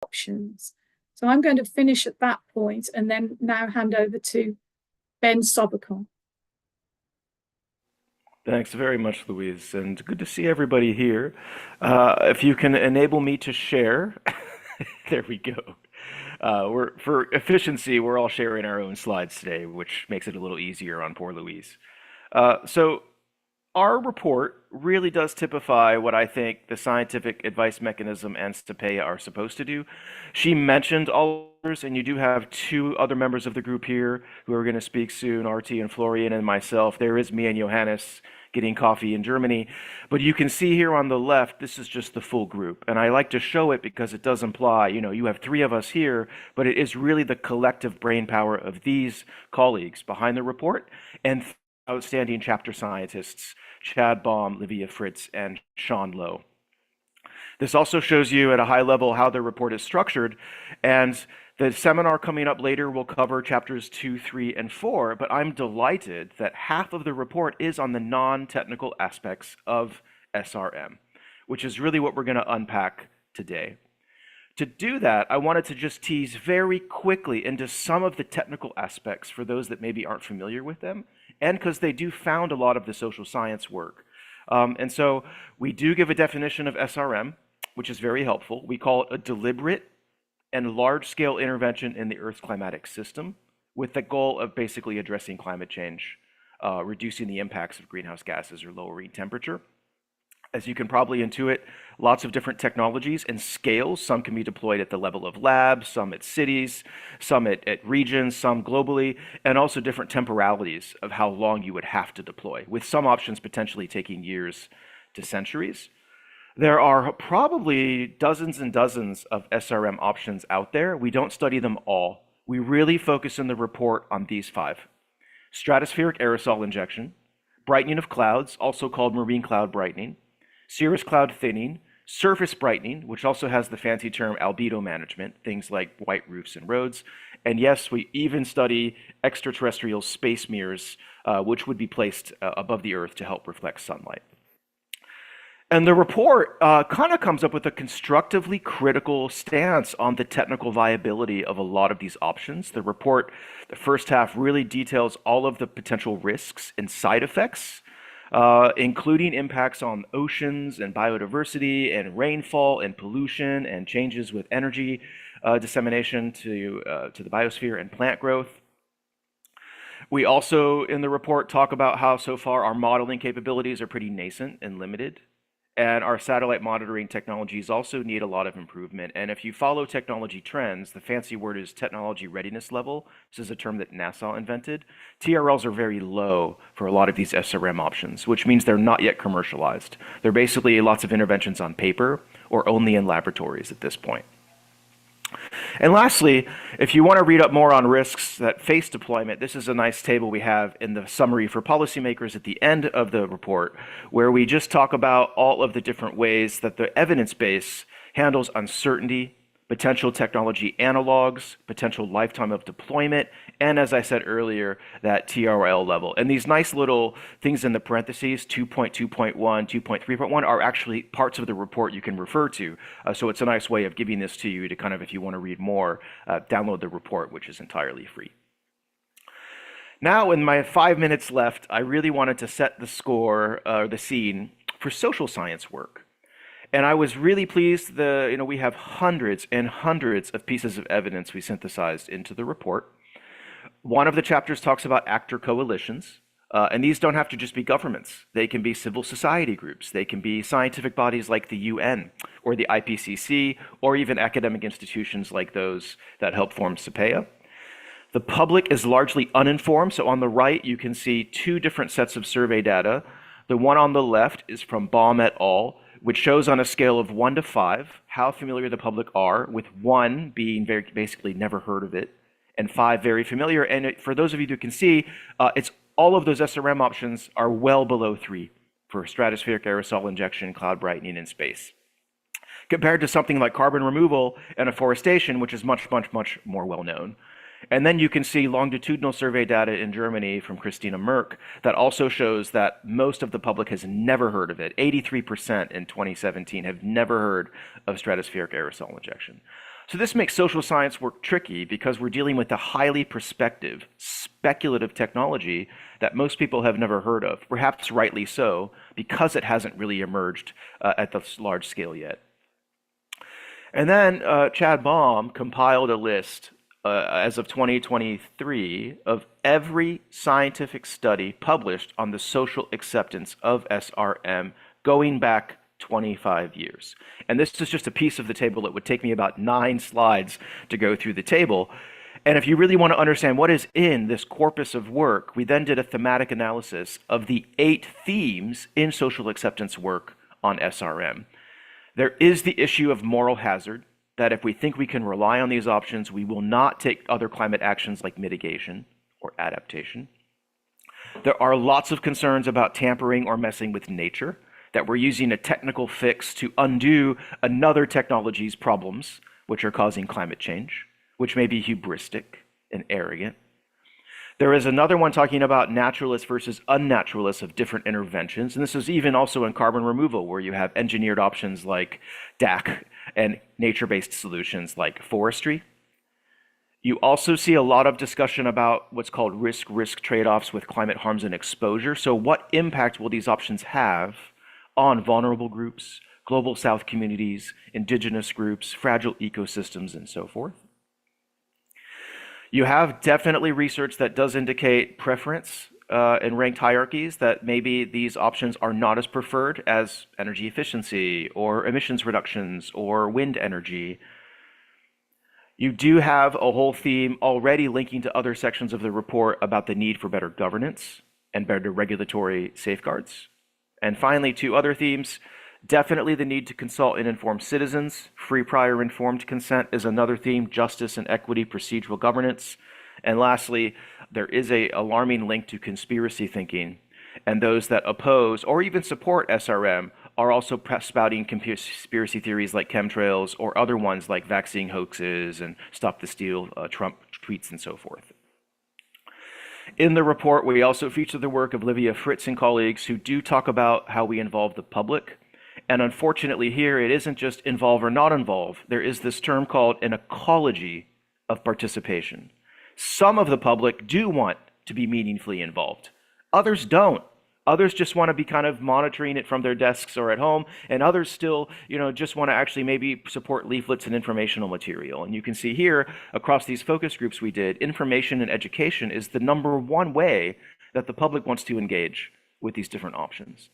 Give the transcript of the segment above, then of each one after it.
options. So I'm going to finish at that point and then now hand over to Ben Sobacon. Thanks very much, Louise, and good to see everybody here. If you can enable me to share, there we go. For efficiency, we're all sharing our own slides today, which makes it a little easier on poor Louise. So our report really does typify what I think the scientific advice mechanism and Stepea are supposed to do. She mentioned all others, and you do have two other members of the group here who are going to speak soon, RT and Florian and myself. There is me and Johannes getting coffee in Germany. But you can see here on the left, this is just the full group. And I like to show it because it does imply, you have three of us here, but it is really the collective brain power of these colleagues behind the report and outstanding chapter scientists, Chad Baum, Livia Fritz, and Sean Lowe. This also shows you at a high level how the report is structured, and the seminar coming up later will cover chapters 2, 3, and 4, but I'm delighted that half of the report is on the non-technical aspects of SRM, which is really what we're going to unpack today. To do that, I wanted to just tease very quickly into some of the technical aspects for those that maybe aren't familiar with them, and because they do found a lot of the social science work. And so we do give a definition of SRM, which is very helpful. We call it a deliberate and large-scale intervention in the Earth's climatic system with the goal of basically addressing climate change, reducing the impacts of greenhouse gases or lowering temperature. As you can probably intuit, lots of different technologies and scales. Some can be deployed at the level of labs, some at cities, some at regions, some globally, and also different temporalities of how long you would have to deploy, with some options potentially taking years to centuries. There are probably dozens and dozens of SRM options out there. We don't study them all. We really focus in the report on these 5. Stratospheric aerosol injection, brightening of clouds, also called marine cloud brightening, cirrus cloud thinning, surface brightening, which also has the fancy term albedo management, things like white roofs and roads. And yes, we even study extraterrestrial space mirrors, which would be placed above the Earth to help reflect sunlight. And the report kind of comes up with a constructively critical stance on the technical viability of a lot of these options. The report, the first half, really details all of the potential risks and side effects, including impacts on oceans and biodiversity and rainfall and pollution and changes with energy dissemination to the biosphere and plant growth. We also, in the report, talk about how so far our modeling capabilities are pretty nascent and limited. And our satellite monitoring technologies also need a lot of improvement. And if you follow technology trends, the fancy word is technology readiness level. This is a term that NASA invented. TRLs are very low for a lot of these SRM options, which means they're not yet commercialized. They're basically lots of interventions on paper or only in laboratories at this point. And lastly, if you want to read up more on risks that face deployment, this is a nice table we have in the summary for policymakers at the end of the report, where we just talk about all of the different ways that the evidence base handles uncertainty, potential technology analogs, potential lifetime of deployment, and as I said earlier, that TRL level. And these nice little things in the parentheses, 2.2.1, 2.3.1, are actually parts of the report you can refer to. So it's a nice way of giving this to you to kind of, if you want to read more, download the report, which is entirely free. Now, in my 5 minutes left, I really wanted to set the score, the scene, for social science work. And I was really pleased we have hundreds and hundreds of pieces of evidence we synthesized into the report. One of the chapters talks about actor coalitions, and these don't have to just be governments. They can be civil society groups. They can be scientific bodies like the UN or the IPCC, or even academic institutions like those that help form Stepea. The public is largely uninformed, so on the right you can see 2 different sets of survey data. The one on the left is from Baum et al., which shows on a scale of 1 to 5 how familiar the public are, with 1 being basically never heard of it, and 5 very familiar. And for those of you who can see, it's all of those SRM options are well below 3 for stratospheric aerosol injection, cloud brightening, and space, compared to something like carbon removal and afforestation, which is much, much, much more well known. And then you can see longitudinal survey data in Germany from Christina Merck that also shows that most of the public has never heard of it. 83% in 2017 have never heard of stratospheric aerosol injection. So this makes social science work tricky because we're dealing with a highly prospective, speculative technology that most people have never heard of, perhaps rightly so, because it hasn't really emerged at this large scale yet. And then Chad Baum compiled a list as of 2023 of every scientific study published on the social acceptance of SRM going back 25 years. And this is just a piece of the table. It would take me about 9 slides to go through the table. And if you really want to understand what is in this corpus of work, we then did a thematic analysis of the 8 themes in social acceptance work on SRM. There is the issue of moral hazard, that if we think we can rely on these options, we will not take other climate actions like mitigation or adaptation. There are lots of concerns about tampering or messing with nature, that we're using a technical fix to undo another technology's problems, which are causing climate change, which may be hubristic and arrogant. There is another one talking about naturalists versus unnaturalists of different interventions. And this is even also in carbon removal, where you have engineered options like DAC and nature-based solutions like forestry. You also see a lot of discussion about what's called risk-risk trade-offs with climate harms and exposure. So what impact will these options have on vulnerable groups, global south communities, indigenous groups, fragile ecosystems, and so forth? You have definitely research that does indicate preference in ranked hierarchies, that maybe these options are not as preferred as energy efficiency or emissions reductions or wind energy. You do have a whole theme already linking to other sections of the report about the need for better governance and better regulatory safeguards. And finally, 2 other themes. Definitely the need to consult and inform citizens. Free, prior, informed consent is another theme. Justice and equity, procedural governance. And lastly, there is an alarming link to conspiracy thinking. And those that oppose or even support SRM are also spouting conspiracy theories like chemtrails or other ones like vaccine hoaxes and stop the steal Trump tweets and so forth. In the report, we also feature the work of Livia Fritz and colleagues who do talk about how we involve the public. And unfortunately here, it isn't just involve or not involve. There is this term called an ecology of participation. Some of the public do want to be meaningfully involved. Others don't. Others just want to be kind of monitoring it from their desks or at home, and others still, just want to actually maybe support leaflets and informational material. And you can see here, across these focus groups we did, information and education is the #1 way that the public wants to engage with these different options.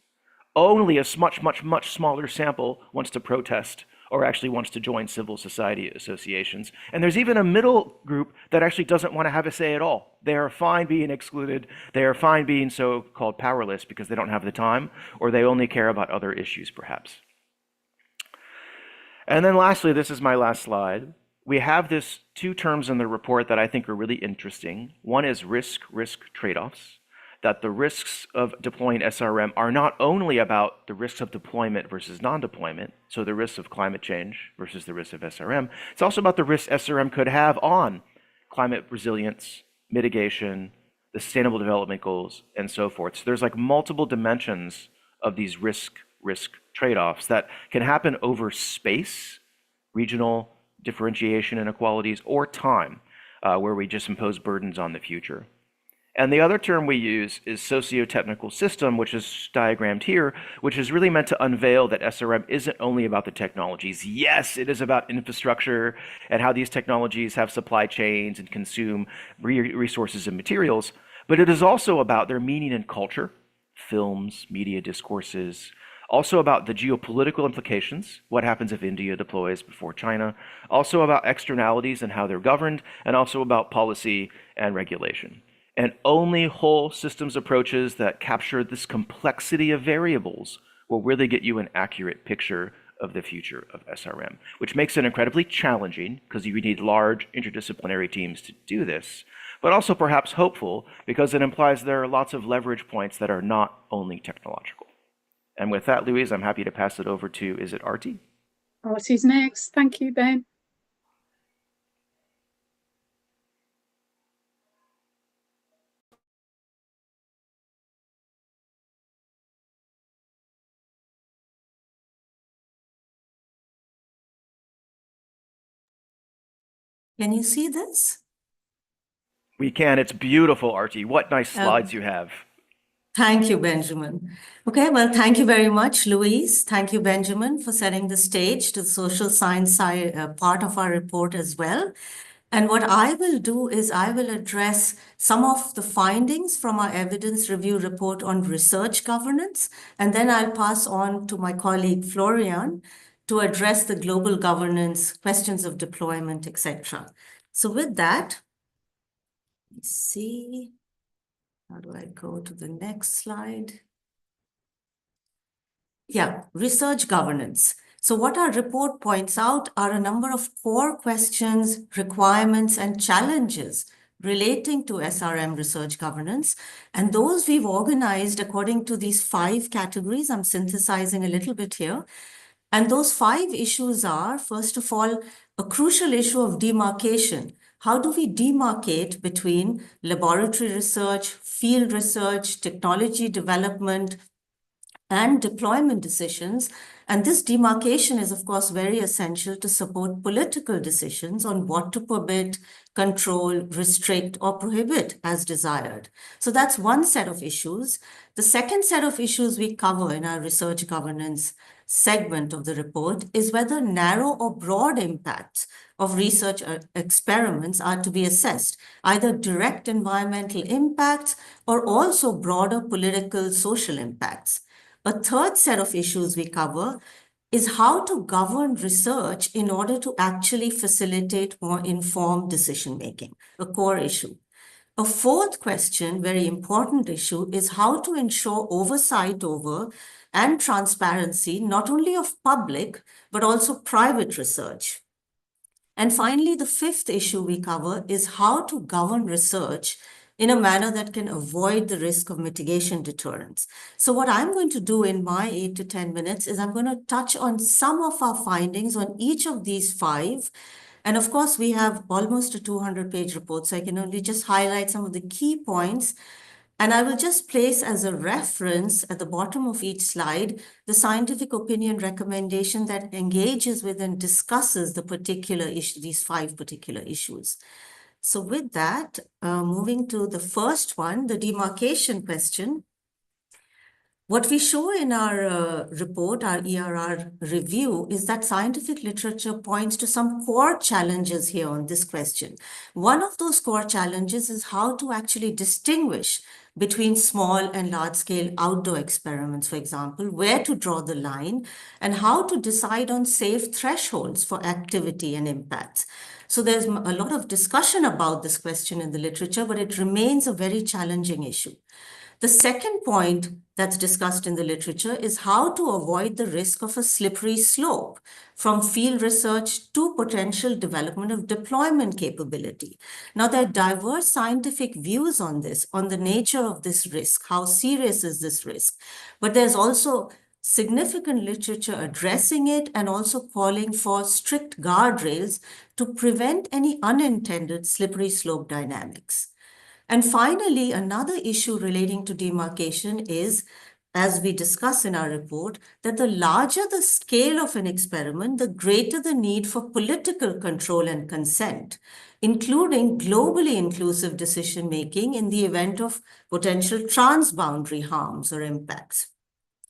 Only a much smaller sample wants to protest or actually wants to join civil society associations. And there's even a middle group that actually doesn't want to have a say at all. They are fine being excluded. They are fine being so-called powerless because they don't have the time, or they only care about other issues, perhaps. And then lastly, this is my last slide. We have this 2 terms in the report that I think are really interesting. One is risk trade-offs. That the risks of deploying SRM are not only about the risks of deployment versus non-deployment, so the risks of climate change versus the risks of SRM, it's also about the risks SRM could have on climate resilience, mitigation, the Sustainable Development Goals, and so forth. So there's like multiple dimensions of these risk trade-offs that can happen over space, regional differentiation inequalities, or time, where we just impose burdens on the future. And the other term we use is socio-technical system, which is diagrammed here, which is really meant to unveil that SRM isn't only about the technologies. Yes, it is about infrastructure and how these technologies have supply chains and consume resources and materials, but it is also about their meaning and culture, films, media discourses, also about the geopolitical implications, what happens if India deploys before China, also about externalities and how they're governed, and also about policy and regulation. And only whole systems approaches that capture this complexity of variables will really get you an accurate picture of the future of SRM, which makes it incredibly challenging because you need large interdisciplinary teams to do this, but also perhaps hopeful because it implies there are lots of leverage points that are not only technological. And with that, Louise, I'm happy to pass it over to, is it Artie? Artie's next. Thank you, Ben. Can you see this? We can. It's beautiful, Archie. What nice slides you have. Thank you, Benjamin. Okay, well, thank you very much, Louise. Thank you, Benjamin, for setting the stage to the social science part of our report as well. And what I will do is I will address some of the findings from our evidence review report on research governance, and then I'll pass on to my colleague Florian to address the global governance, questions of deployment, etc. So with that, let's see. How do I go to the next slide? Yeah, research governance. So what our report points out are a number of core questions, requirements, and challenges relating to SRM research governance. And those we've organized according to these 5 categories. I'm synthesizing a little bit here. And those 5 issues are, first of all, a crucial issue of demarcation. How do we demarcate between laboratory research, field research, technology development, and deployment decisions? And this demarcation is, of course, very essential to support political decisions on what to permit, control, restrict, or prohibit as desired. So that's one set of issues. The second set of issues we cover in our research governance segment of the report is whether narrow or broad impacts of research experiments are to be assessed, either direct environmental impacts or also broader political, social impacts. A third set of issues we cover is how to govern research in order to actually facilitate more informed decision-making, a core issue. A fourth question, very important issue, is how to ensure oversight over and transparency, not only of public, but also private research. And finally, the fifth issue we cover is how to govern research in a manner that can avoid the risk of mitigation deterrence. So what I'm going to do in my 8 to 10 minutes is I'm going to touch on some of our findings on each of these 5. And of course, we have almost a 200-page report, so I can only just highlight some of the key points. And I will just place as a reference at the bottom of each slide the scientific opinion recommendation that engages with and discusses the particular issue, these 5 particular issues. So with that, moving to the first one, the demarcation question. What we show in our report, our ERR review, is that scientific literature points to some core challenges here on this question. One of those core challenges is how to actually distinguish between small and large-scale outdoor experiments, for example, where to draw the line, and how to decide on safe thresholds for activity and impacts. So there's a lot of discussion about this question in the literature, but it remains a very challenging issue. The second point that's discussed in the literature is how to avoid the risk of a slippery slope from field research to potential development of deployment capability. Now, there are diverse scientific views on this, on the nature of this risk, how serious is this risk, but there's also significant literature addressing it and also calling for strict guardrails to prevent any unintended slippery slope dynamics. And finally, another issue relating to demarcation is, as we discuss in our report, that the larger the scale of an experiment, the greater the need for political control and consent, including globally inclusive decision-making in the event of potential transboundary harms or impacts.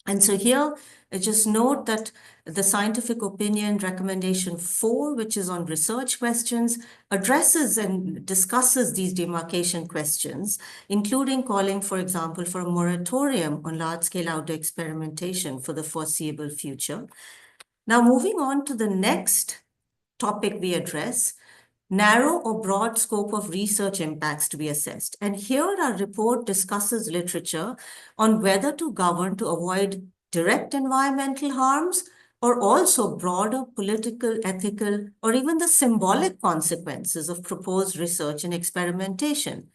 And so here, I just note that the scientific opinion recommendation 4, which is on research questions, addresses and discusses these demarcation questions, including calling, for example, for a moratorium on large-scale outdoor experimentation for the foreseeable future. Now, moving on to the next topic we address, narrow or broad scope of research impacts to be assessed. And here our report discusses literature on whether to govern to avoid direct environmental harms or also broader political, ethical, or even the symbolic consequences of proposed research and experimentation.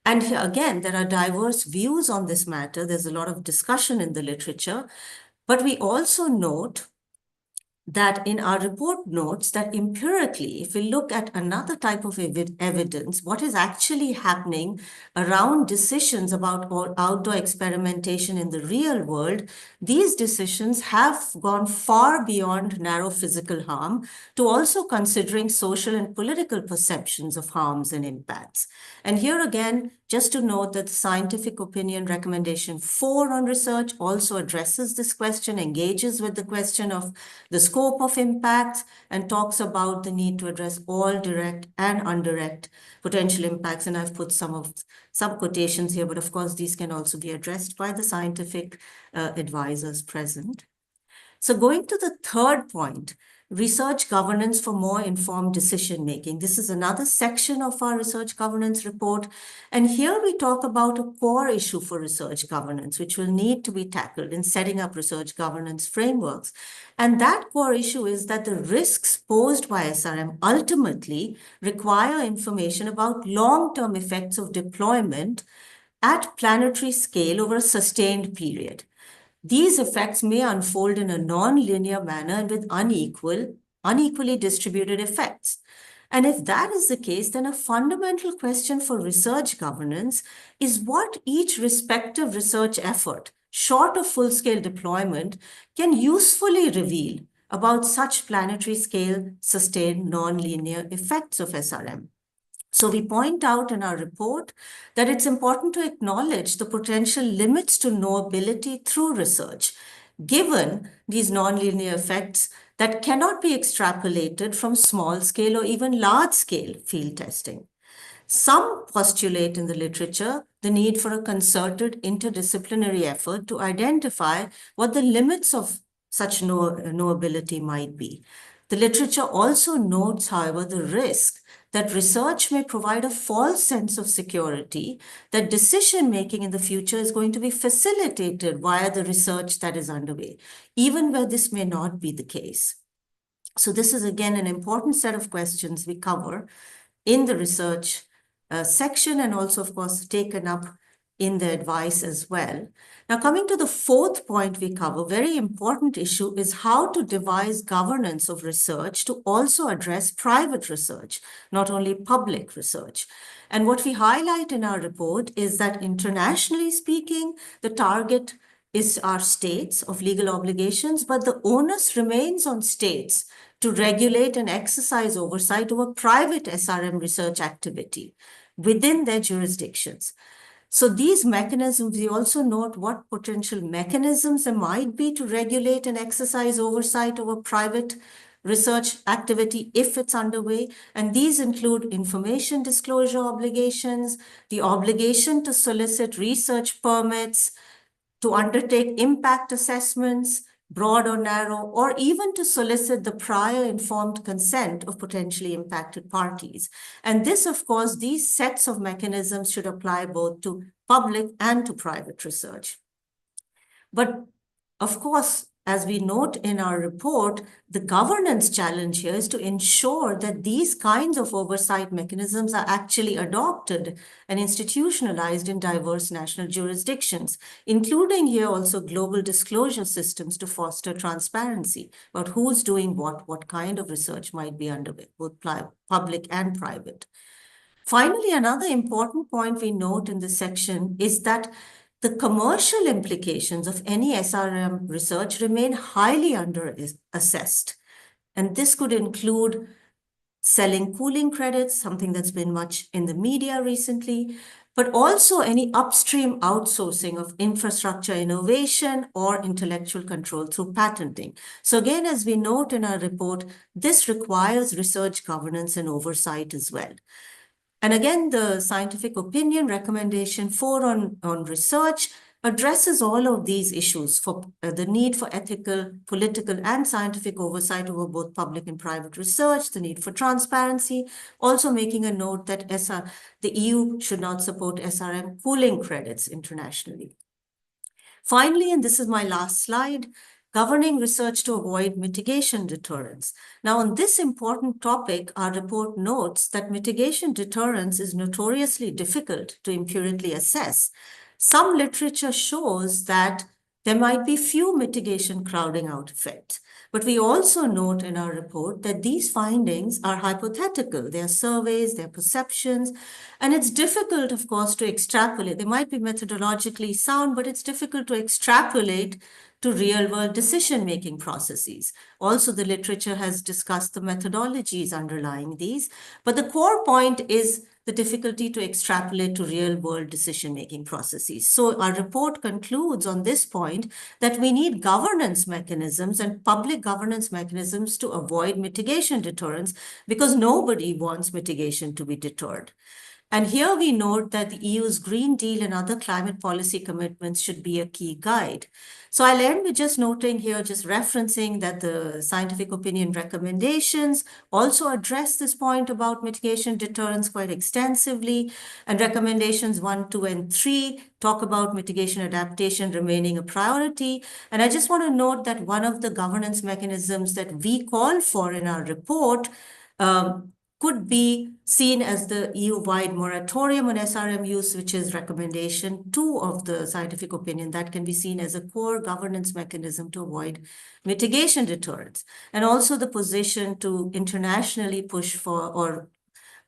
And here again, there are diverse views on this matter. There's a lot of discussion in the literature, but we also note that in our report notes that empirically, if we look at another type of evidence, what is actually happening around decisions about outdoor experimentation in the real world, these decisions have gone far beyond narrow physical harm to also considering social and political perceptions of harms and impacts. And here again, just to note that the scientific opinion recommendation 4 on research also addresses this question, engages with the question of the scope of impacts, and talks about the need to address all direct and indirect potential impacts. And I've put some quotations here, but of course, these can also be addressed by the scientific advisors present. So going to the third point, research governance for more informed decision-making. This is another section of our research governance report. And here we talk about a core issue for research governance, which will need to be tackled in setting up research governance frameworks. And that core issue is that the risks posed by SRM ultimately require information about long-term effects of deployment at planetary scale over a sustained period. These effects may unfold in a non-linear manner and with unequally distributed effects. And if that is the case, then a fundamental question for research governance is what each respective research effort, short of full-scale deployment, can usefully reveal about such planetary scale sustained non-linear effects of SRM. So we point out in our report that it's important to acknowledge the potential limits to knowability through research, given these nonlinear effects that cannot be extrapolated from small-scale or even large-scale field testing. Some postulate in the literature the need for a concerted interdisciplinary effort to identify what the limits of such knowability might be. The literature also notes, however, the risk that research may provide a false sense of security that decision-making in the future is going to be facilitated via the research that is underway, even where this may not be the case. So this is, again, an important set of questions we cover in the research section and also, of course, taken up in the advice as well. Now, coming to the fourth point we cover, very important issue is how to devise governance of research to also address private research, not only public research. And what we highlight in our report is that internationally speaking, the target is our states of legal obligations, but the onus remains on states to regulate and exercise oversight over private SRM research activity within their jurisdictions. So these mechanisms, we also note what potential mechanisms there might be to regulate and exercise oversight over private research activity if it's underway. And these include information disclosure obligations, the obligation to solicit research permits, to undertake impact assessments, broad or narrow, or even to solicit the prior informed consent of potentially impacted parties. And this, of course, these sets of mechanisms should apply both to public and to private research. But of course, as we note in our report, the governance challenge here is to ensure that these kinds of oversight mechanisms are actually adopted and institutionalized in diverse national jurisdictions, including here also global disclosure systems to foster transparency about who's doing what kind of research might be underway, both public and private. Finally, another important point we note in this section is that the commercial implications of any SRM research remain highly under-assessed. And this could include selling cooling credits, something that's been much in the media recently, but also any upstream outsourcing of infrastructure innovation or intellectual control through patenting. So again, as we note in our report, this requires research governance and oversight as well. And again, the scientific opinion recommendation 4 on research addresses all of these issues for the need for ethical, political, and scientific oversight over both public and private research, the need for transparency, also making a note that the EU should not support SRM cooling credits internationally. Finally, and this is my last slide, governing research to avoid mitigation deterrence. Now, on this important topic, our report notes that mitigation deterrence is notoriously difficult to empirically assess. Some literature shows that there might be few mitigation crowding out effects, But we also note in our report that these findings are hypothetical. They are surveys, they're perceptions, and it's difficult, of course, to extrapolate. They might be methodologically sound, but it's difficult to extrapolate to real-world decision-making processes. Also, the literature has discussed the methodologies underlying these, but the core point is the difficulty to extrapolate to real-world decision-making processes. So our report concludes on this point that we need governance mechanisms and public governance mechanisms to avoid mitigation deterrence, because nobody wants mitigation to be deterred. And here we note that the EU's Green Deal and other climate policy commitments should be a key guide. So I'll end with just noting here, just referencing that the scientific opinion recommendations also address this point about mitigation deterrence quite extensively. And recommendations 1, 2, and 3 talk about mitigation adaptation remaining a priority. And I just want to note that one of the governance mechanisms that we call for in our report could be seen as the EU-wide moratorium on SRM use, which is recommendation 2 of the scientific opinion. That can be seen as a core governance mechanism to avoid mitigation deterrence. And also the position to internationally push for or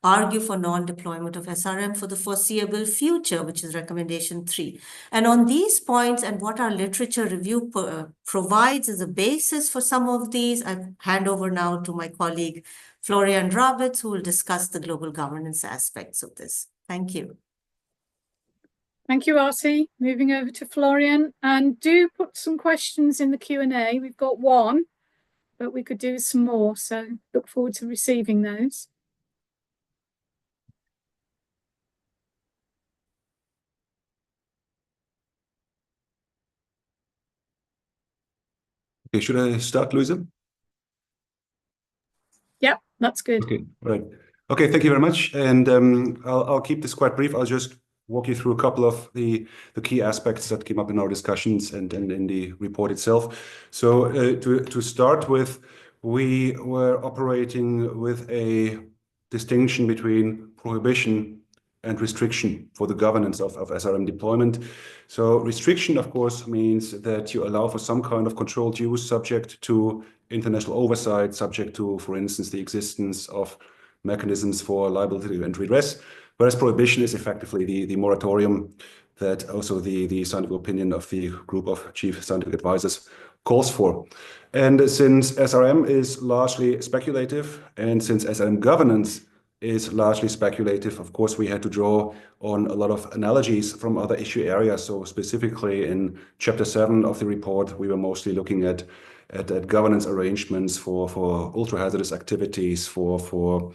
argue for non-deployment of SRM for the foreseeable future, which is recommendation 3. And on these points and what our literature review provides as a basis for some of these, I hand over now to my colleague, Florian Roberts, who will discuss the global governance aspects of this. Thank you. Thank you, Arti. Moving over to Florian. And do put some questions in the Q&A. We've got one, but we could do some more. So look forward to receiving those. Okay, should I start, Louisa? Yep, that's good. Okay, right. Okay, thank you very much. And I'll keep this quite brief. I'll just walk you through a couple of the key aspects that came up in our discussions and in the report itself. So to start with, we were operating with a distinction between prohibition and restriction for the governance of SRM deployment. So restriction, of course, means that you allow for some kind of controlled use subject to international oversight, subject to, for instance, the existence of mechanisms for liability and redress, whereas prohibition is effectively the moratorium that also the scientific opinion of the group of chief scientific advisors calls for. And since SRM is largely speculative, and since SRM governance is largely speculative, of course, we had to draw on a lot of analogies from other issue areas. So specifically in chapter 7 of the report, we were mostly looking at governance arrangements for ultra-hazardous activities, for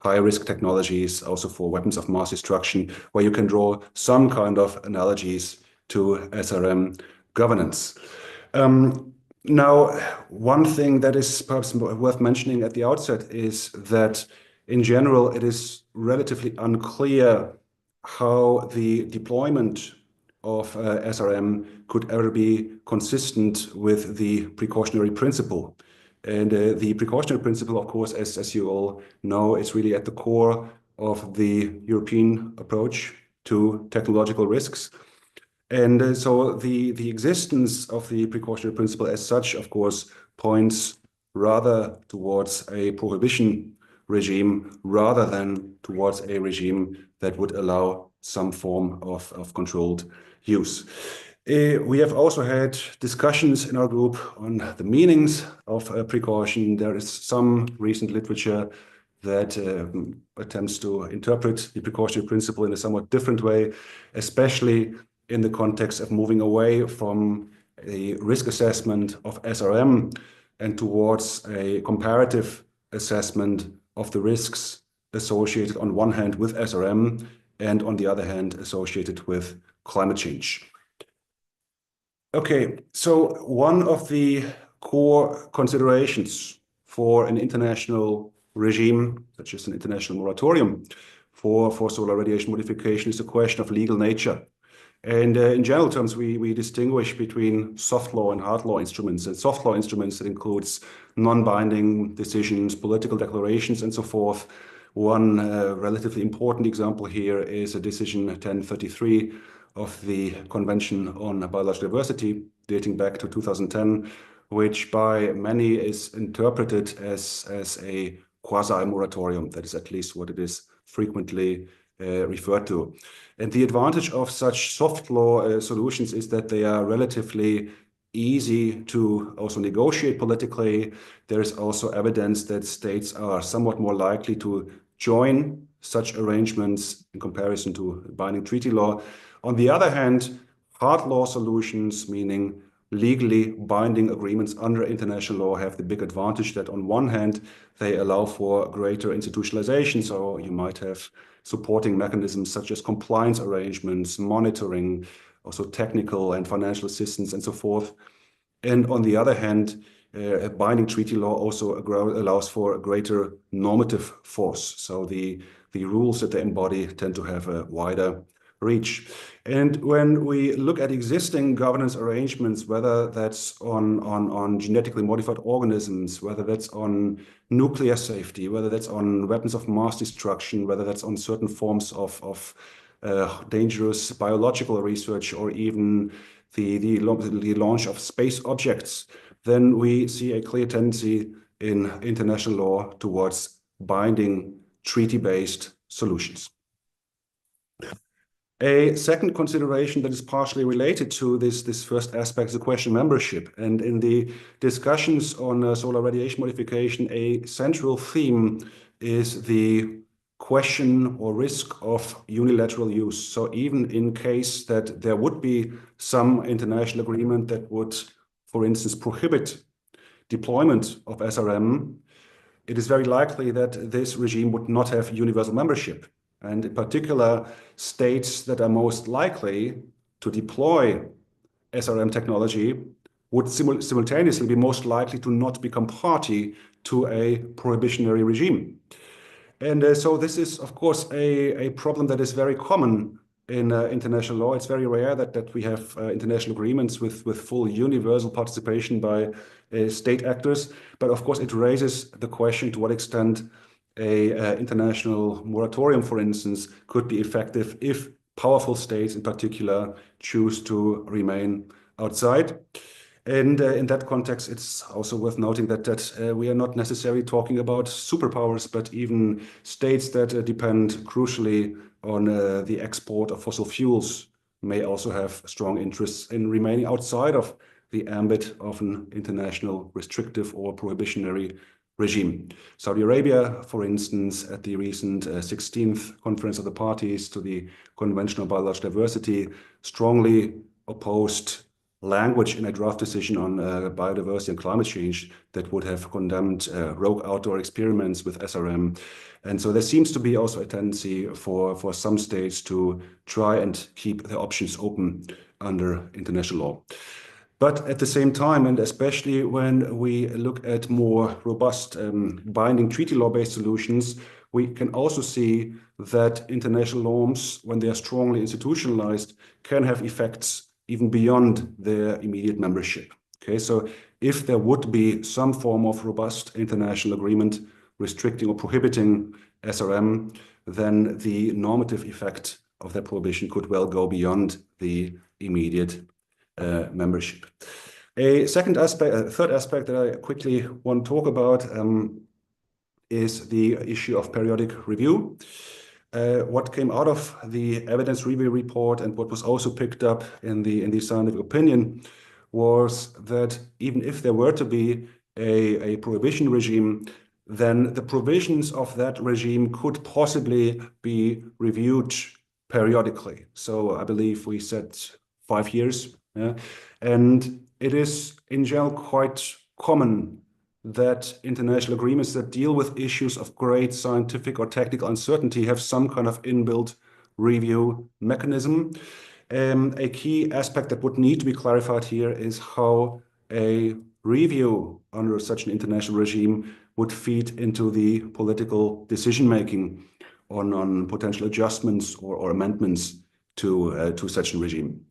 high-risk technologies, also for weapons of mass destruction, where you can draw some kind of analogies to SRM governance. Now, one thing that is perhaps worth mentioning at the outset is that in general, it is relatively unclear how the deployment of SRM could ever be consistent with the precautionary principle. And the precautionary principle, of course, as you all know, is really at the core of the European approach to technological risks. And so the existence of the precautionary principle as such, of course, points rather towards a prohibition regime rather than towards a regime that would allow some form of controlled use. We have also had discussions in our group on the meanings of precaution. There is some recent literature that attempts to interpret the precautionary principle in a somewhat different way, especially in the context of moving away from a risk assessment of SRM and towards a comparative assessment of the risks associated on one hand with SRM and on the other hand associated with climate change. Okay, so one of the core considerations for an international regime, such as an international moratorium for solar radiation modification, is a question of legal nature. And in general terms, we distinguish between soft law and hard law instruments. And soft law instruments, that includes non-binding decisions, political declarations, and so forth. One relatively important example here is a decision 1033 of the Convention on Biological Diversity, dating back to 2010, which by many is interpreted as a quasi-moratorium. That is at least what it is frequently referred to. And the advantage of such soft law solutions is that they are relatively easy to also negotiate politically. There is also evidence that states are somewhat more likely to join such arrangements in comparison to binding treaty law. On the other hand, hard law solutions, meaning legally binding agreements under international law, have the big advantage that on one hand, they allow for greater institutionalization. So you might have supporting mechanisms such as compliance arrangements, monitoring, also technical and financial assistance and so forth. And on the other hand, binding treaty law also allows for a greater normative force. So the rules that they embody tend to have a wider reach. And when we look at existing governance arrangements, whether that's on genetically modified organisms, whether that's on nuclear safety, whether that's on weapons of mass destruction, whether that's on certain forms of dangerous biological research, or even the launch of space objects, then we see a clear tendency in international law towards binding treaty-based solutions. A second consideration that is partially related to this first aspect is the question of membership. And in the discussions on solar radiation modification, a central theme is the question or risk of unilateral use. So even in case that there would be some international agreement that would, for instance, prohibit deployment of SRM, it is very likely that this regime would not have universal membership. And in particular, states that are most likely to deploy SRM technology would simultaneously be most likely to not become party to a prohibitionary regime. And so this is, of course, a problem that is very common in international law. It's very rare that we have international agreements with full universal participation by state actors. But of course, it raises the question to what extent a international moratorium, for instance, could be effective if powerful states in particular choose to remain outside. And in that context, it's also worth noting that we are not necessarily talking about superpowers, but even states that depend crucially on the export of fossil fuels may also have strong interests in remaining outside of the ambit of an international restrictive or prohibitionary regime. Saudi Arabia, for instance, at the recent 16th Conference of the Parties to the Convention on Biological Diversity, strongly opposed language in a draft decision on biodiversity and climate change that would have condemned rogue outdoor experiments with SRM. And so there seems to be also a tendency for some states to try and keep their options open under international law. But at the same time, and especially when we look at more robust binding treaty law-based solutions, we can also see that international norms, when they are strongly institutionalized, can have effects even beyond their immediate membership. Okay, so if there would be some form of robust international agreement restricting or prohibiting SRM, then the normative effect of that prohibition could well go beyond the immediate membership. A third aspect that I quickly want to talk about is the issue of periodic review. What came out of the evidence review report and what was also picked up in the scientific opinion was that even if there were to be a prohibition regime, then the provisions of that regime could possibly be reviewed periodically. So I believe we said 5 years. Yeah? And it is in general quite common that international agreements that deal with issues of great scientific or technical uncertainty have some kind of inbuilt review mechanism. A key aspect that would need to be clarified here is how a review under such an international regime would feed into the political decision-making on potential adjustments or amendments to such a regime.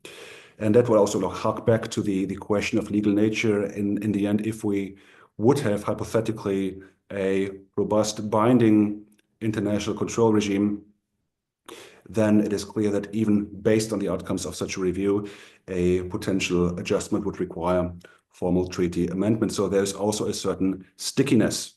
And that will also hark back to the question of legal nature. In the end, if we would have hypothetically a robust binding international control regime, then it is clear that even based on the outcomes of such a review, a potential adjustment would require formal treaty amendment. So there's also a certain stickiness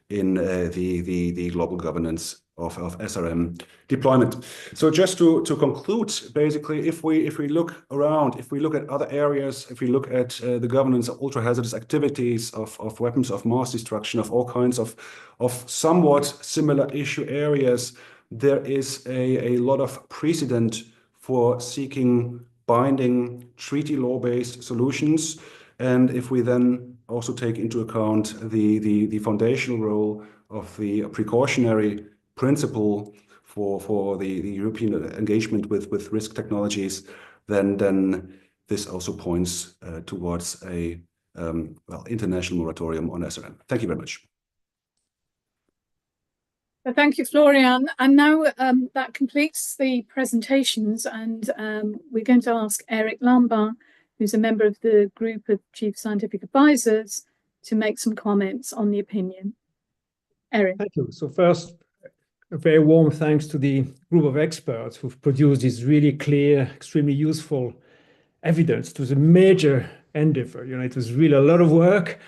in the global governance of SRM deployment. So just to conclude, basically, if we look around, if we look at other areas, if we look at the governance of ultra-hazardous activities, of weapons of mass destruction, of all kinds of somewhat similar issue areas, there is a lot of precedent for seeking binding treaty law-based solutions. And if we then also take into account the foundational role of the precautionary principle for the European engagement with risk technologies, then this also points towards a international moratorium on SRM. Thank you very much. Thank you, Florian. And now that completes the presentations, and we're going to ask Eric Lambert, who's a member of the group of Chief Scientific Advisors, to make some comments on the opinion. Eric. Thank you. So first, a very warm thanks to the group of experts who've produced this really clear, extremely useful evidence. It was a major endeavor. It was really a lot of work.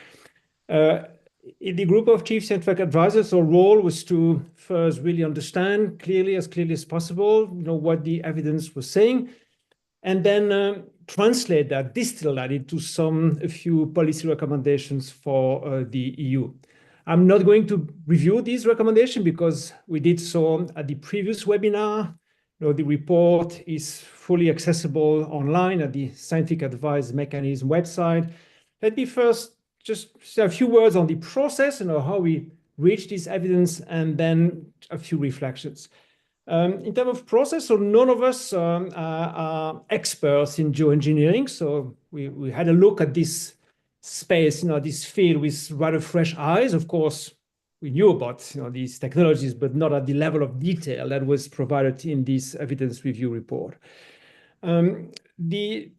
In the group of Chief Scientific Advisors, our role was to first really understand as clearly as possible, what the evidence was saying, and then translate that, distill that into a few policy recommendations for the EU. I'm not going to review these recommendations because we did so at the previous webinar. The report is fully accessible online at the Scientific Advice Mechanism website. Let me first just say a few words on the process and how we reached this evidence, and then a few reflections. In terms of process, so none of us are experts in geoengineering. So we had a look at this space, this field with rather fresh eyes. Of course, we knew about these technologies, but not at the level of detail that was provided in this evidence review report. We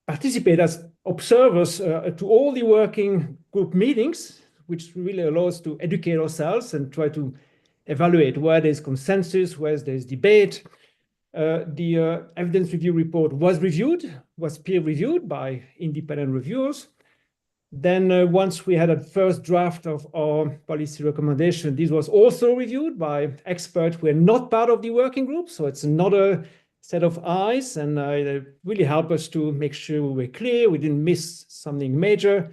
participate as observers to all the working group meetings, which really allows us to educate ourselves and try to evaluate where there's consensus, where there's debate. The evidence review report was peer-reviewed by independent reviewers. Then once we had a first draft of our policy recommendation, this was also reviewed by experts who are not part of the working group. So it's another set of eyes, and it really helped us to make sure we were clear, we didn't miss something major.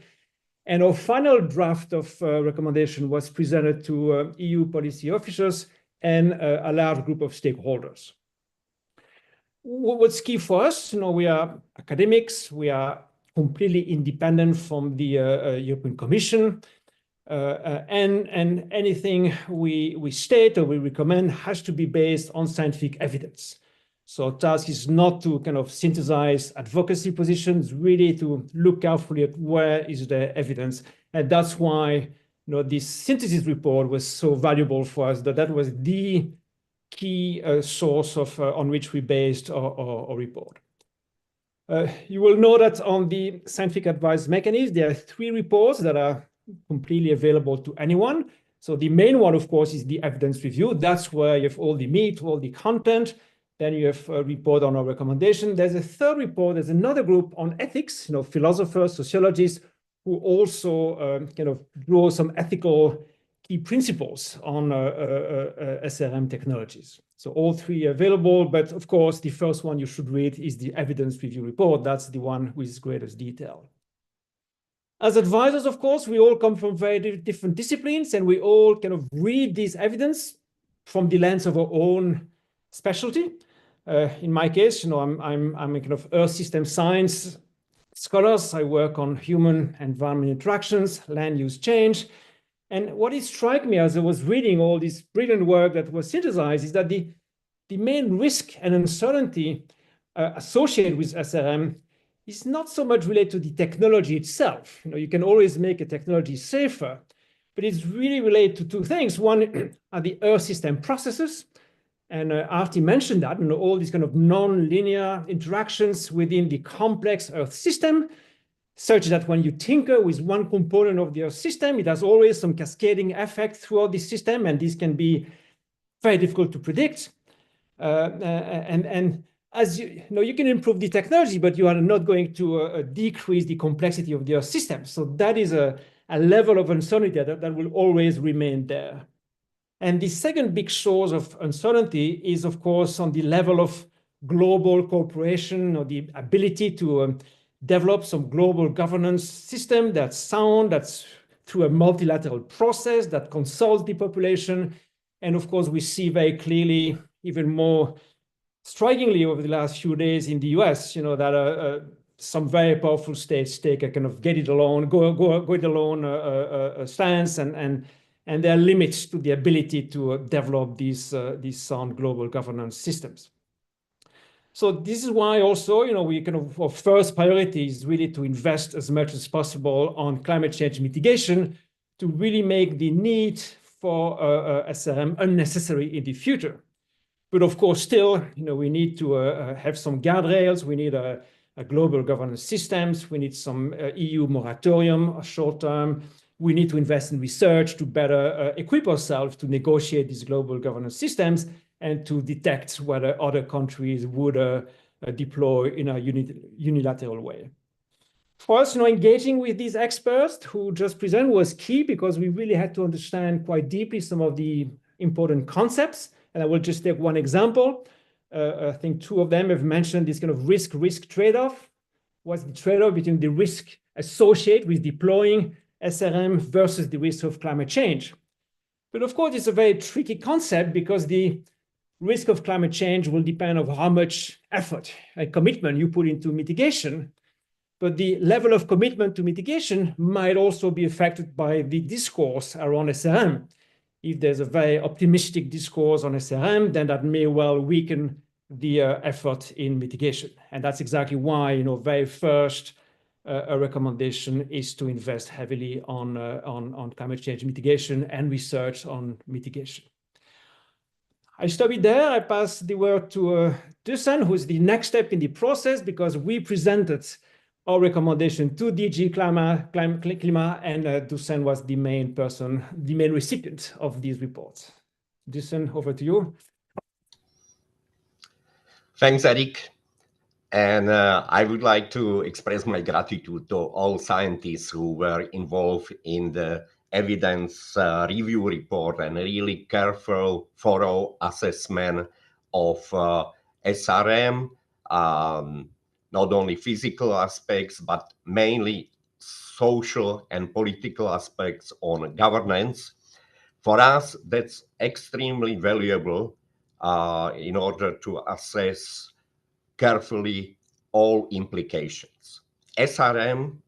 And our final draft of recommendation was presented to EU policy officers and a large group of stakeholders. What's key for us, we are academics, we are completely independent from the European Commission, and anything we state or we recommend has to be based on scientific evidence. So our task is not to kind of synthesize advocacy positions, really to look carefully at where is the evidence. And that's why this synthesis report was so valuable for us, that was the key source on which we based our report. You will know that on the Scientific Advice Mechanism, there are 3 reports that are completely available to anyone. So the main one, of course, is the evidence review. That's where you have all the meat, all the content. Then you have a report on our recommendation. There's a third report. There's another group on ethics, philosophers, sociologists, who also kind of draw some ethical key principles on SRM technologies. So all 3 are available, but of course, the first one you should read is the evidence review report. That's the one with greatest detail. As advisors, of course, we all come from very different disciplines, and we all kind of read this evidence from the lens of our own specialty. In my case, I'm a kind of earth system science scholar. I work on human environment interactions, land use change. And what it struck me as I was reading all this brilliant work that was synthesized is that the main risk and uncertainty associated with SRM is not so much related to the technology itself. You can always make a technology safer, but it's really related to 2 things. One are the earth system processes. And Artie mentioned that, all these kind of non-linear interactions within the complex Earth system, such that when you tinker with one component of the Earth system, it has always some cascading effect throughout the system, and this can be very difficult to predict. And as you know, you can improve the technology, but you are not going to decrease the complexity of your system. So that is a level of uncertainty that will always remain there. And the second big source of uncertainty is, of course, on the level of global cooperation, or the ability to develop some global governance system that's sound, that's through a multilateral process that consults the population. And of course, we see very clearly, even more strikingly over the last few days in the US, that some very powerful states take a kind of get it alone, go it alone stance, and there are limits to the ability to develop these sound global governance systems. So this is why also, we kind of, our first priority is really to invest as much as possible on climate change mitigation to really make the need for SRM unnecessary in the future. But of course, still, we need to have some guardrails. We need a global governance systems. We need some EU moratorium short term. We need to invest in research to better equip ourselves to negotiate these global governance systems and to detect whether other countries would deploy in a unilateral way. For us, engaging with these experts who just presented was key, because we really had to understand quite deeply some of the important concepts. And I will just take one example. I think two of them have mentioned this kind of risk trade-off. What's the trade-off between the risk associated with deploying SRM versus the risk of climate change? But of course, it's a very tricky concept, because the risk of climate change will depend on how much effort and commitment you put into mitigation. But the level of commitment to mitigation might also be affected by the discourse around SRM. If there's a very optimistic discourse on SRM, then that may well weaken the effort in mitigation. And that's exactly why, very first a recommendation is to invest heavily on climate change mitigation and research on mitigation. I stop it there. I pass the word to Dusan, who's the next step in the process, because we presented our recommendation to DG Klima, and Dusan was the main person, the main recipient of these reports. Dusan, over to you. Thanks, Eric. And I would like to express my gratitude to all scientists who were involved in the evidence review report and a really careful, thorough assessment of SRM, not only physical aspects, but mainly social and political aspects on governance. For us, that's extremely valuable in order to assess carefully all implications. SRM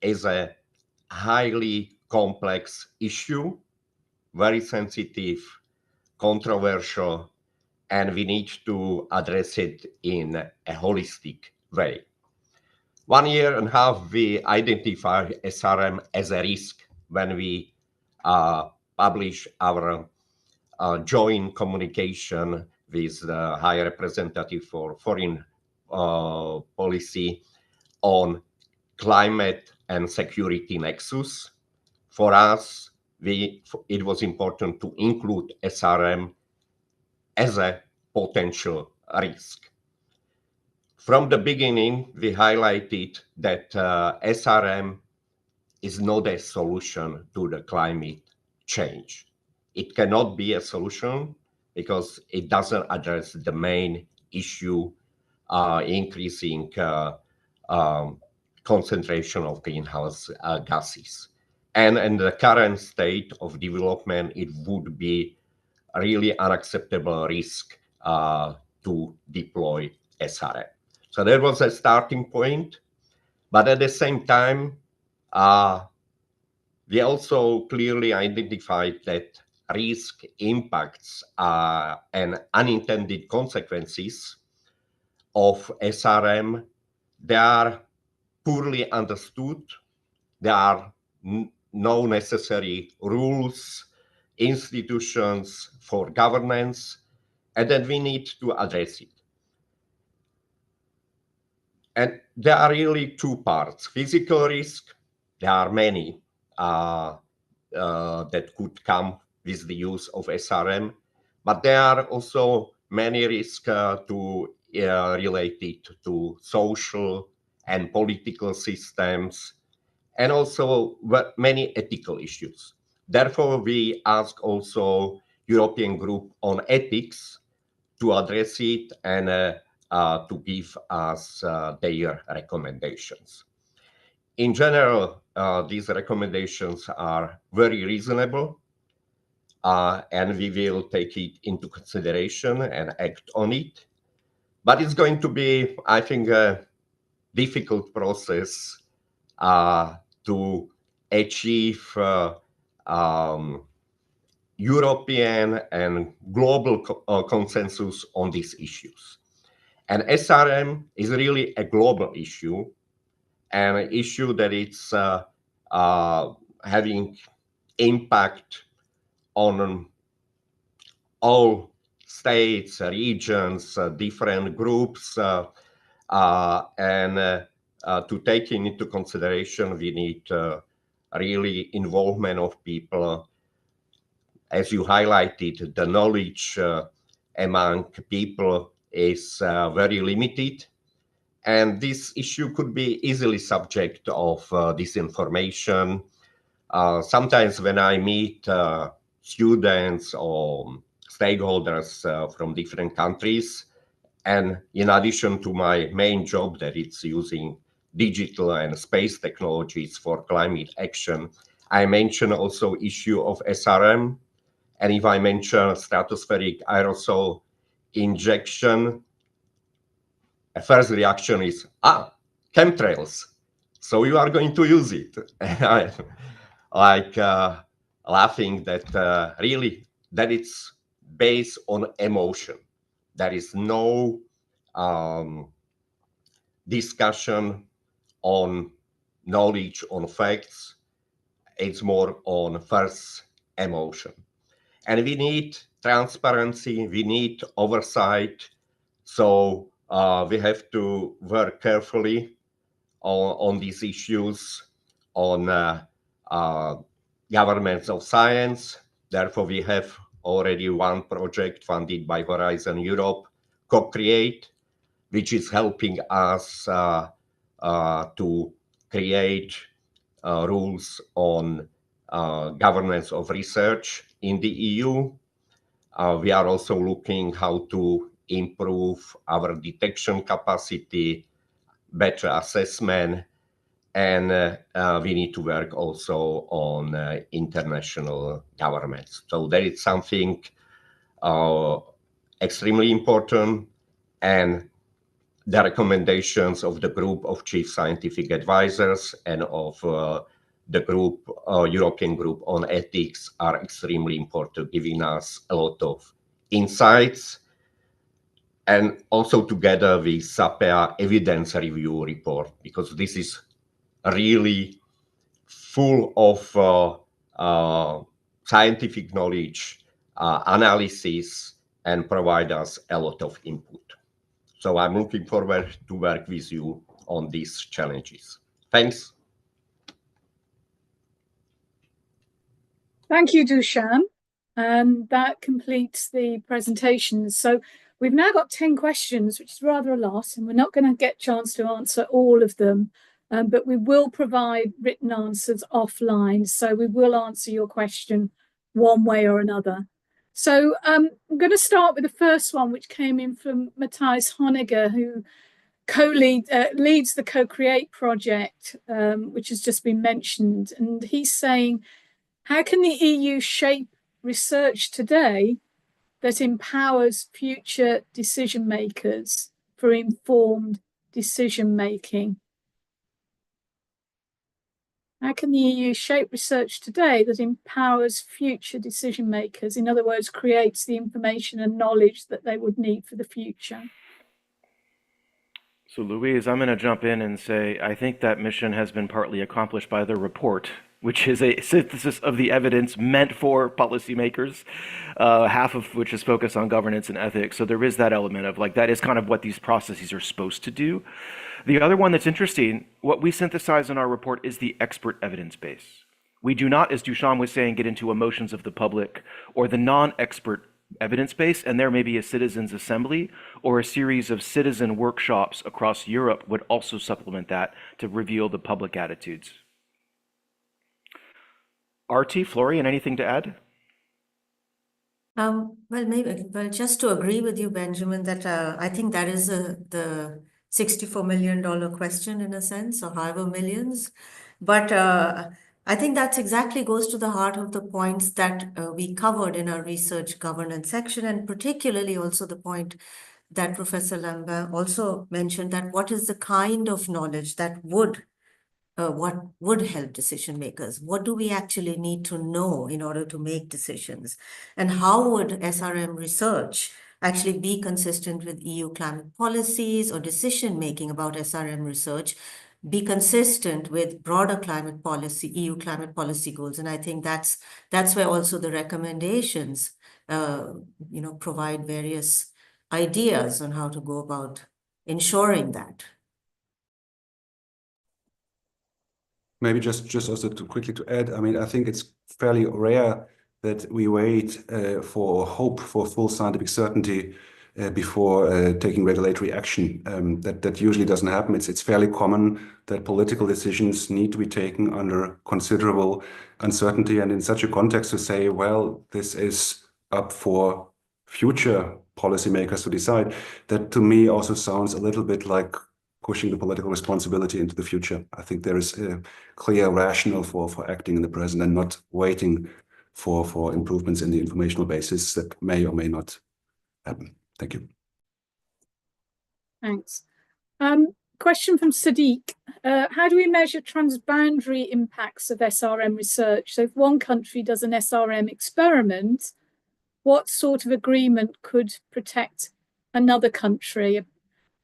is a highly complex issue, very sensitive, controversial, and we need to address it in a holistic way. 1.5 years, we identified SRM as a risk when we published our joint communication with the High Representative for Foreign Policy on climate and security nexus. For us, it was important to include SRM as a potential risk. From the beginning, we highlighted that SRM is not a solution to the climate change. It cannot be a solution because it doesn't address the main issue, increasing concentration of greenhouse gases. And in the current state of development, it would be a really unacceptable risk to deploy SRM. So that was a starting point. But at the same time, we also clearly identified that risk impacts and unintended consequences of SRM, they are poorly understood. There are no necessary rules, institutions for governance, and that we need to address it. And there are really two parts. Physical risk, there are many that could come with the use of SRM, but there are also many risks to related to social and political systems, and also many ethical issues. Therefore, we ask also European Group on Ethics to address it and to give us their recommendations. In general, these recommendations are very reasonable, and we will take it into consideration and act on it. But it's going to be, I think, a difficult process to achieve European and global consensus on these issues. And SRM is really a global issue, and an issue that it's having impact on all states, regions, different groups, and to take into consideration, we need really involvement of people. As you highlighted, the knowledge among people is very limited, and this issue could be easily subject of disinformation. Sometimes when I meet students or stakeholders from different countries, and in addition to my main job that it's using digital and space technologies for climate action, I mention also issue of SRM. And if I mention stratospheric aerosol injection, a first reaction is, chemtrails. So you are going to use it. Like laughing that really that it's based on emotion. There is no discussion on knowledge, on facts. It's more on first emotion. And we need transparency, we need oversight. So we have to work carefully on these issues, on governments of science. Therefore, we have already one project funded by Horizon Europe, Co-Create, which is helping us to create rules on governance of research in the EU. We are also looking how to improve our detection capacity, better assessment, and we need to work also on international governments. So that is something extremely important, and the recommendations of the group of chief scientific advisors and of the group, European Group on Ethics, are extremely important, giving us a lot of insights. And also together with SAPEA evidence review report, because this is really full of scientific knowledge, analysis, and provide us a lot of input. So I'm looking forward to work with you on these challenges. Thanks. Thank you, Dusan. And that completes the presentation. So we've now got 10 questions, which is rather a lot, and we're not going to get a chance to answer all of them, but we will provide written answers offline. So we will answer your question one way or another. So I'm going to start with the first one, which came in from Matthias Honegger, who leads the Co-Create project, which has just been mentioned. And he's saying, how can the EU shape research today that empowers future decision makers for informed decision making? How can the EU shape research today that empowers future decision makers? In other words, creates the information and knowledge that they would need for the future. So Louise, I'm going to jump in and say, I think that mission has been partly accomplished by the report, which is a synthesis of the evidence meant for policymakers, half of which is focused on governance and ethics. So there is that element of like, that is kind of what these processes are supposed to do. The other one that's interesting, what we synthesize in our report is the expert evidence base. We do not, as Dusan was saying, get into emotions of the public or the non-expert evidence base, and there may be a citizens' assembly or a series of citizen workshops across Europe would also supplement that to reveal the public attitudes. Artie, Florian, anything to add? Well, just to agree with you, Benjamin, that I think that is the $64 million question in a sense, or however millions. But I think that's exactly goes to the heart of the points that we covered in our research governance section, and particularly also the point that Professor Lambert also mentioned, that what is the kind of knowledge that would what would help decision makers? What do we actually need to know in order to make decisions? And how would SRM research actually be consistent with EU climate policies, or decision making about SRM research be consistent with broader climate policy, EU climate policy goals? And I think that's where also the recommendations provide various ideas on how to go about ensuring that. Maybe just also to quickly to add, I mean, I think it's fairly rare that we wait for hope for full scientific certainty before taking regulatory action. That usually doesn't happen. It's fairly common that political decisions need to be taken under considerable uncertainty, and in such a context to say, well, this is up for future policymakers to decide. That to me also sounds a little bit like pushing the political responsibility into the future. I think there is a clear rationale for acting in the present and not waiting for improvements in the informational basis that may or may not happen. Thank you. Thanks. Question from Sadiq. How do we measure transboundary impacts of SRM research? So if one country does an SRM experiment, what sort of agreement could protect another country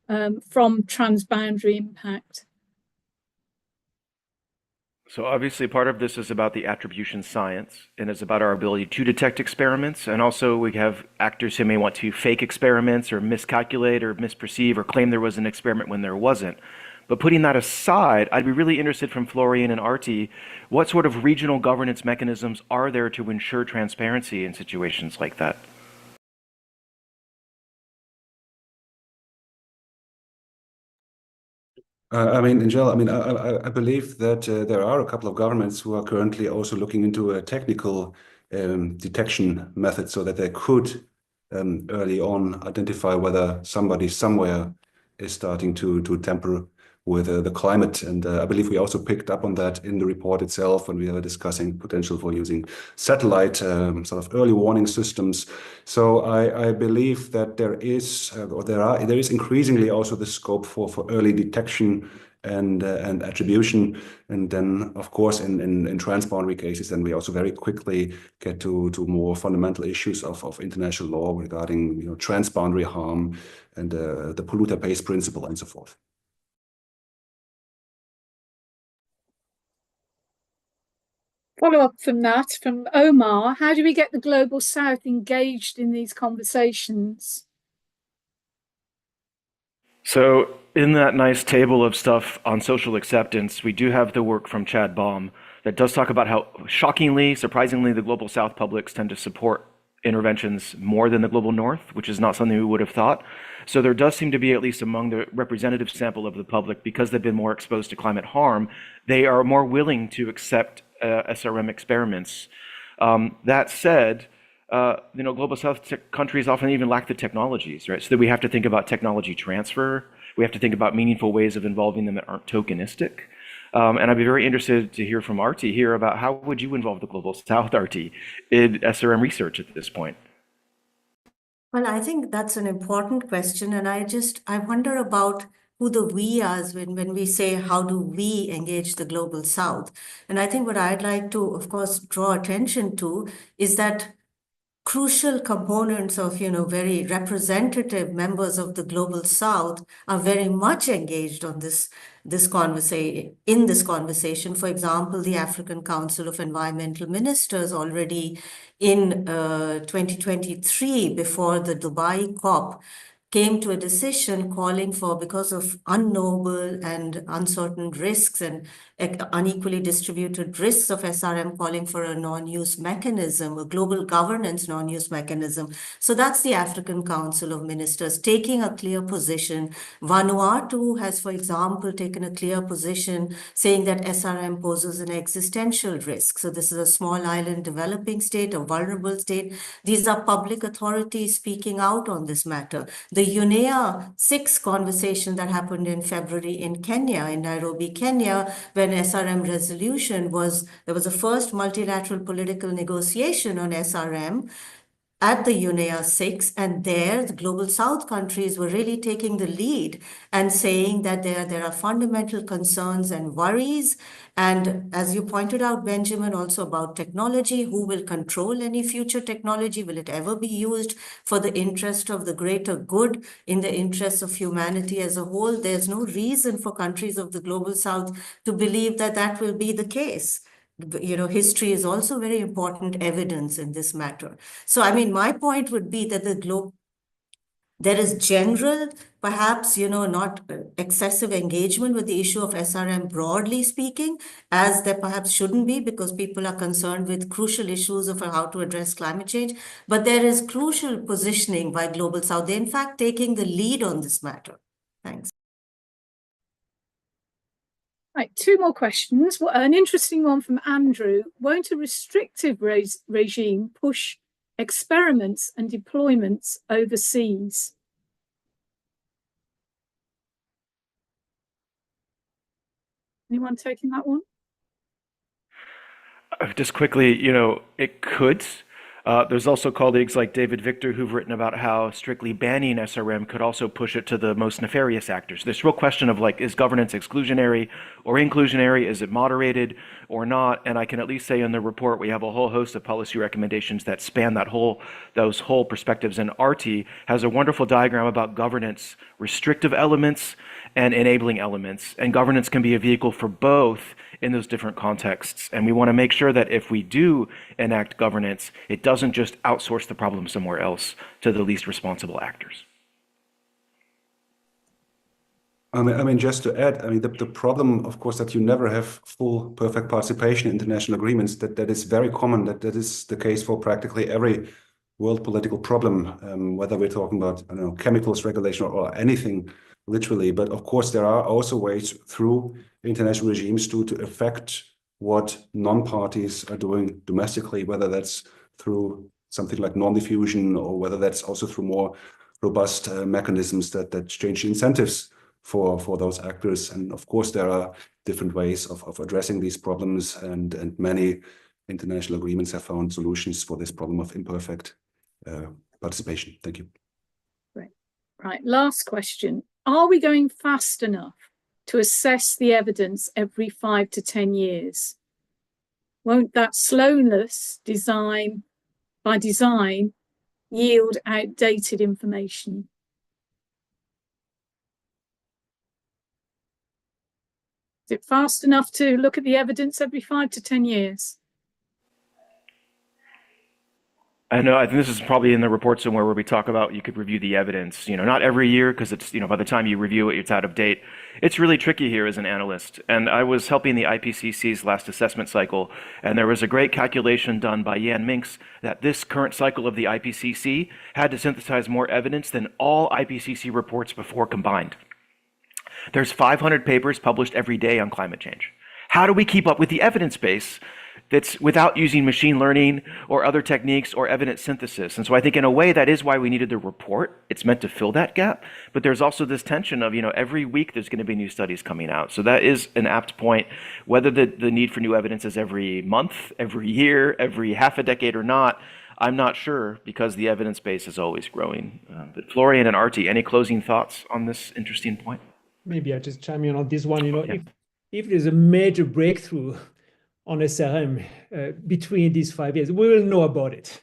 from transboundary impact? So obviously part of this is about the attribution science, and it's about our ability to detect experiments. And also we have actors who may want to fake experiments or miscalculate or misperceive or claim there was an experiment when there wasn't. But putting that aside, I'd be really interested from Florian and Artie, what sort of regional governance mechanisms are there to ensure transparency in situations like that? I mean, in general, I mean, I believe that there are a couple of governments who are currently also looking into a technical detection method so that they could early on identify whether somebody somewhere is starting to tamper with the climate. And I believe we also picked up on that in the report itself when we were discussing potential for using satellite sort of early warning systems. So I believe that there is increasingly also the scope for early detection and attribution. And then, of course, in transboundary cases, then we also very quickly get to more fundamental issues of international law regarding transboundary harm and the polluter pays principle and so forth. Follow up from that, from Omar, how do we get the Global South engaged in these conversations? So in that nice table of stuff on social acceptance, we do have the work from Chad Baum that does talk about how shockingly, surprisingly, the Global South publics tend to support interventions more than the Global North, which is not something we would have thought. So there does seem to be, at least among the representative sample of the public, because they've been more exposed to climate harm, they are more willing to accept SRM experiments. That said, Global South countries often even lack the technologies, right? So that we have to think about technology transfer. We have to think about meaningful ways of involving them that aren't tokenistic. And I'd be very interested to hear from Artie here about how would you involve the Global South, Artie, in SRM research at this point? Well, I think that's an important question. And I wonder about who the we are when we say, how do we engage the Global South? And I think what I'd like to, of course, draw attention to is that crucial components of, very representative members of the Global South are very much engaged on this conversation. For example, the African Council of Environmental Ministers already in 2023, before the Dubai COP, came to a decision calling for, because of unknowable and uncertain risks and unequally distributed risks of SRM, calling for a non-use mechanism, a global governance non-use mechanism. So that's the African Council of Ministers taking a clear position. Vanuatu has, for example, taken a clear position saying that SRM poses an existential risk. So this is a small island developing state, a vulnerable state. These are public authorities speaking out on this matter. The UNEA 6 conversation that happened in February in Kenya, in Nairobi, Kenya, when SRM resolution was, there was a first multilateral political negotiation on SRM at the UNEA 6, and there the Global South countries were really taking the lead and saying that there are fundamental concerns and worries. And as you pointed out, Benjamin, also about technology, who will control any future technology? Will it ever be used for the interest of the greater good, in the interest of humanity as a whole? There's no reason for countries of the Global South to believe that that will be the case. You know, history is also very important evidence in this matter. So, I mean, my point would be that there is general, perhaps, you know, not excessive engagement with the issue of SRM, broadly speaking, as there perhaps shouldn't be, because people are concerned with crucial issues of how to address climate change. But there is crucial positioning by Global South. They're in fact taking the lead on this matter. Thanks. Right, two more questions. An interesting one from Andrew. Won't a restrictive regime push experiments and deployments overseas? Anyone taking that one? Just quickly, it could. There's also colleagues like David Victor who've written about how strictly banning SRM could also push it to the most nefarious actors. This real question of like, is governance exclusionary or inclusionary? Is it moderated or not? And I can at least say in the report, we have a whole host of policy recommendations that span those whole perspectives. And RT has a wonderful diagram about governance, restrictive elements and enabling elements. And governance can be a vehicle for both in those different contexts. And we want to make sure that if we do enact governance, it doesn't just outsource the problem somewhere else to the least responsible actors. I mean, just to add, I mean, the problem, of course, that you never have full, perfect participation in international agreements, that is very common, that is the case for practically every world political problem, whether we're talking about, I don't know, chemicals regulation or anything, literally. But of course, there are also ways through international regimes to affect what non-parties are doing domestically, whether that's through something like non-diffusion or whether that's also through more robust mechanisms that change incentives for those actors. And of course, there are different ways of addressing these problems, and many international agreements have found solutions for this problem of imperfect participation. Thank you. Right, last question. Are we going fast enough to assess the evidence every 5 to 10 years? Won't that slowness by design yield outdated information? Is it fast enough to look at the evidence every 5 to 10 years? I know, I think this is probably in the report somewhere where we talk about you could review the evidence, not every year, because it's, by the time you review it, it's out of date. It's really tricky here as an analyst. And I was helping the IPCC's last assessment cycle, and there was a great calculation done by Jan Minks that this current cycle of the IPCC had to synthesize more evidence than all IPCC reports before combined. There's 500 papers published every day on climate change. How do we keep up with the evidence base that's without using machine learning or other techniques or evidence synthesis? And so I think in a way that is why we needed the report. It's meant to fill that gap. But there's also this tension of, every week there's going to be new studies coming out. So that is an apt point. Whether the need for new evidence is every month, every year, every half a decade or not, I'm not sure, because the evidence base is always growing. But Florian and Arti, any closing thoughts on this interesting point? Maybe I just chime in on this one. Yeah. If there's a major breakthrough on SRM between these 5 years, we will know about it.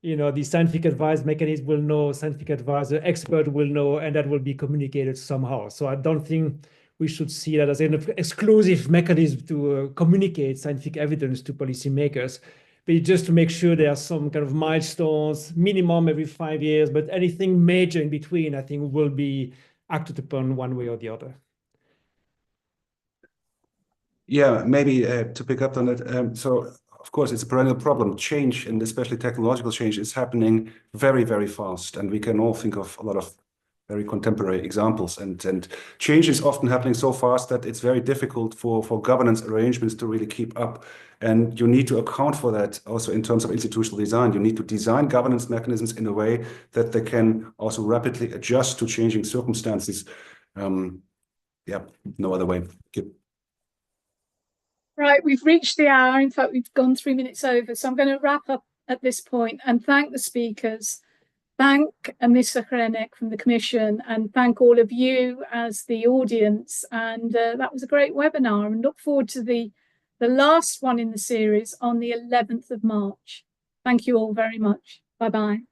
The scientific advice mechanism will know, scientific advisor, expert will know, and that will be communicated somehow. So I don't think we should see that as an exclusive mechanism to communicate scientific evidence to policymakers. but just to make sure there are some kind of milestones, minimum every 5 years, but anything major in between, I think, will be acted upon one way or the other. Yeah, maybe to pick up on it. So, of course, it's a perennial problem. Change, and especially technological change, is happening very, very fast. And we can all think of a lot of very contemporary examples. And change is often happening so fast that it's very difficult for governance arrangements to really keep up. And you need to account for that also in terms of institutional design. You need to design governance mechanisms in a way that they can also rapidly adjust to changing circumstances. Yeah, no other way. Right, we've reached the hour. In fact, we've gone 3 minutes over. So I'm going to wrap up at this point and thank the speakers, thank Mr. Hrenek from the Commission, and thank all of you as the audience. And that was a great webinar, and look forward to the last one in the series on the 11th of March. Thank you all very much. Bye-bye.